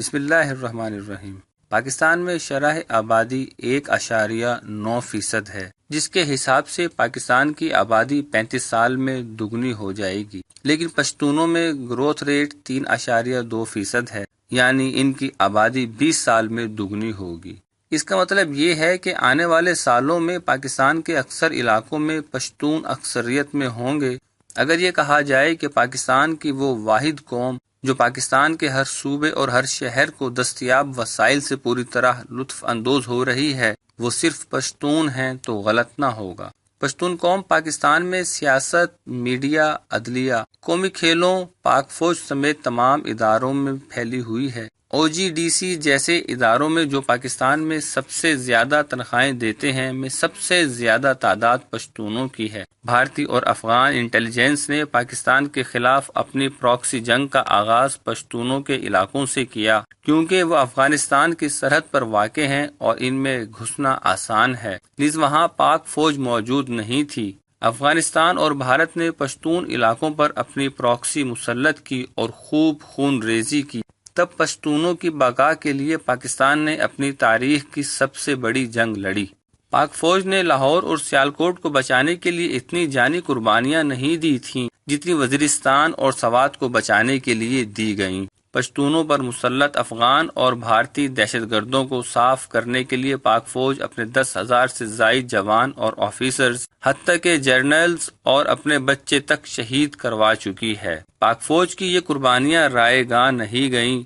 بسم اللہ الرحمن الرحیم۔ پاکستان میں شرح آبادی 1.9% ہے، جس کے حساب سے پاکستان کی آبادی 35 سال میں دگنی ہو جائے گی، لیکن پشتونوں میں گروتھ ریٹ 3.2% ہے، یعنی ان کی آبادی 20 سال میں دگنی ہوگی۔ اس کا مطلب یہ ہے کہ آنے والے سالوں میں پاکستان کے اکثر علاقوں میں پشتون اکثریت میں ہوں گے۔ اگر یہ کہا جائے کہ پاکستان کی وہ واحد قوم جو پاکستان کے ہر صوبے اور ہر شہر کو دستیاب وسائل سے پوری طرح لطف اندوز ہو رہی ہے، وہ صرف پشتون ہیں، تو غلط نہ ہوگا۔ پشتون قوم پاکستان میں سیاست، میڈیا، عدلیہ، قومی کھیلوں، پاک فوج سمیت تمام اداروں میں پھیلی ہوئی ہے۔ OGDC جیسے اداروں میں جو پاکستان میں سب سے زیادہ تنخواہیں دیتے ہیں میں سب سے زیادہ تعداد پشتونوں کی ہے۔ بھارتی اور افغان انٹیلیجنس نے پاکستان کے خلاف اپنی پراکسی جنگ کا آغاز پشتونوں کے علاقوں سے کیا، کیونکہ وہ افغانستان کی سرحد پر واقع ہیں اور ان میں گھسنا آسان ہے، نیز وہاں پاک فوج موجود نہیں تھی۔ افغانستان اور بھارت نے پشتون علاقوں پر اپنی پراکسی مسلط کی اور خوب خون ریزی کی۔ تب پشتونوں کی بقا کے لیے پاکستان نے اپنی تاریخ کی سب سے بڑی جنگ لڑی۔ پاک فوج نے لاہور اور سیالکوٹ کو بچانے کے لیے اتنی جانی قربانیاں نہیں دی تھیں جتنی وزیرستان اور سوات کو بچانے کے لیے دی گئیں۔ پشتونوں پر مسلط افغان اور بھارتی دہشت گردوں کو صاف کرنے کے لیے پاک فوج اپنے 10,000 سے زائد جوان اور آفیسرز، حتیٰ کہ جرنلز اور اپنے بچے تک شہید کروا چکی ہے۔ پاک فوج کی یہ قربانیاں رائے گاں نہیں گئیں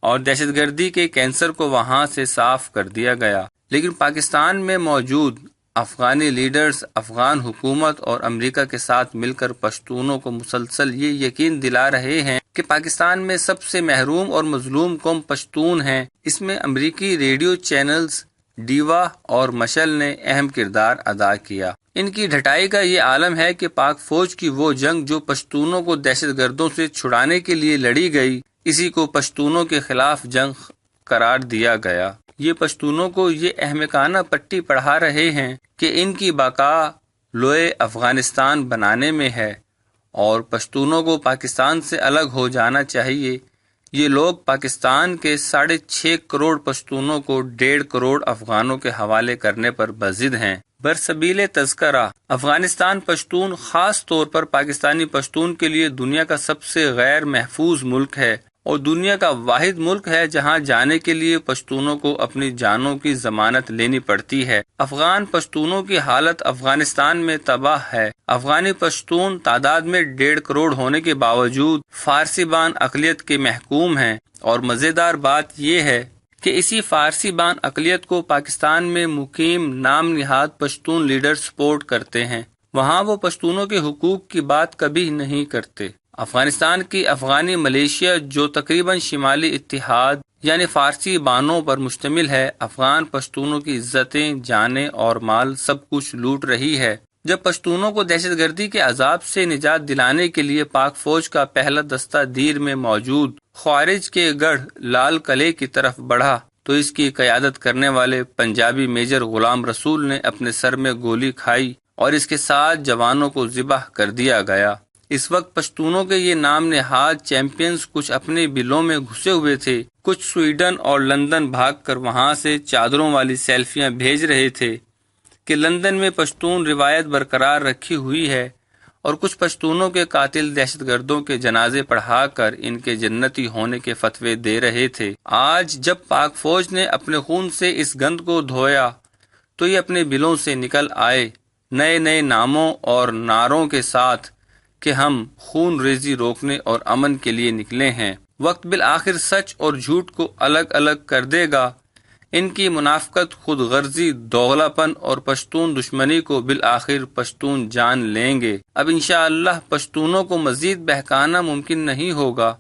اور دہشت گردی کے کینسر کو وہاں سے صاف کر دیا گیا، لیکن پاکستان میں موجود افغانی لیڈرز افغان حکومت اور امریکہ کے ساتھ مل کر پشتونوں کو مسلسل یہ یقین دلا رہے ہیں کہ پاکستان میں سب سے محروم اور مظلوم قوم پشتون ہیں۔ اس میں امریکی ریڈیو چینلز ڈیوا اور مشل نے اہم کردار ادا کیا۔ ان کی ڈھٹائی کا یہ عالم ہے کہ پاک فوج کی وہ جنگ جو پشتونوں کو دہشت گردوں سے چھڑانے کے لیے لڑی گئی، اسی کو پشتونوں کے خلاف جنگ قرار دیا گیا۔ یہ پشتونوں کو یہ احمقانہ پٹی پڑھا رہے ہیں کہ ان کی بقا لوئے افغانستان بنانے میں ہے اور پشتونوں کو پاکستان سے الگ ہو جانا چاہیے۔ یہ لوگ پاکستان کے 6.5 کروڑ پشتونوں کو 1.5 کروڑ افغانوں کے حوالے کرنے پر بضد ہیں۔ برسبیل تذکرہ، افغانستان پشتون خاص طور پر پاکستانی پشتون کے لیے دنیا کا سب سے غیر محفوظ ملک ہے اور دنیا کا واحد ملک ہے جہاں جانے کے لیے پشتونوں کو اپنی جانوں کی ضمانت لینی پڑتی ہے۔ افغان پشتونوں کی حالت افغانستان میں تباہ ہے۔ افغانی پشتون تعداد میں 1.5 کروڑ ہونے کے باوجود فارسی بان اقلیت کے محکوم ہیں، اور مزیدار بات یہ ہے کہ اسی فارسی بان اقلیت کو پاکستان میں مقیم نام نہاد پشتون لیڈر سپورٹ کرتے ہیں۔ وہاں وہ پشتونوں کے حقوق کی بات کبھی نہیں کرتے۔ افغانستان کی افغانی ملیشیا جو تقریباً شمالی اتحاد یعنی فارسی بانوں پر مشتمل ہے، افغان پشتونوں کی عزتیں، جانیں اور مال سب کچھ لوٹ رہی ہے۔ جب پشتونوں کو دہشت گردی کے عذاب سے نجات دلانے کے لیے پاک فوج کا پہلا دستہ دیر میں موجود خوارج کے گڑھ لال قلعے کی طرف بڑھا تو اس کی قیادت کرنے والے پنجابی میجر غلام رسول نے اپنے سر میں گولی کھائی اور اس کے ساتھ جوانوں کو ذبح کر دیا گیا۔ اس وقت پشتونوں کے یہ نام نہاد چیمپئنز کچھ اپنے بلوں میں گھسے ہوئے تھے، کچھ سویڈن اور لندن بھاگ کر وہاں سے چادروں والی سیلفیاں بھیج رہے تھے کہ لندن میں پشتون روایت برقرار رکھی ہوئی ہے، اور کچھ پشتونوں کے قاتل دہشت گردوں کے جنازے پڑھا کر ان کے جنتی ہونے کے فتوے دے رہے تھے۔ آج جب پاک فوج نے اپنے خون سے اس گند کو دھویا تو یہ اپنے بلوں سے نکل آئے، نئے نئے ناموں اور نعروں کے ساتھ کہ ہم خون ریزی روکنے اور امن کے لیے نکلے ہیں۔ وقت بالآخر سچ اور جھوٹ کو الگ الگ کر دے گا۔ ان کی منافقت، خود غرضی، دوغلا پن اور پشتون دشمنی کو بالآخر پشتون جان لیں گے۔ اب انشاءاللہ پشتونوں کو مزید بہکانا ممکن نہیں ہوگا۔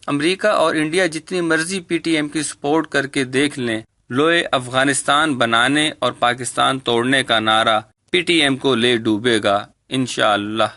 امریکہ اور انڈیا جتنی مرضی PTM کی سپورٹ کر کے دیکھ لیں، لوئے افغانستان بنانے اور پاکستان توڑنے کا نعرہ PTM کو لے ڈوبے گا انشاءاللہ۔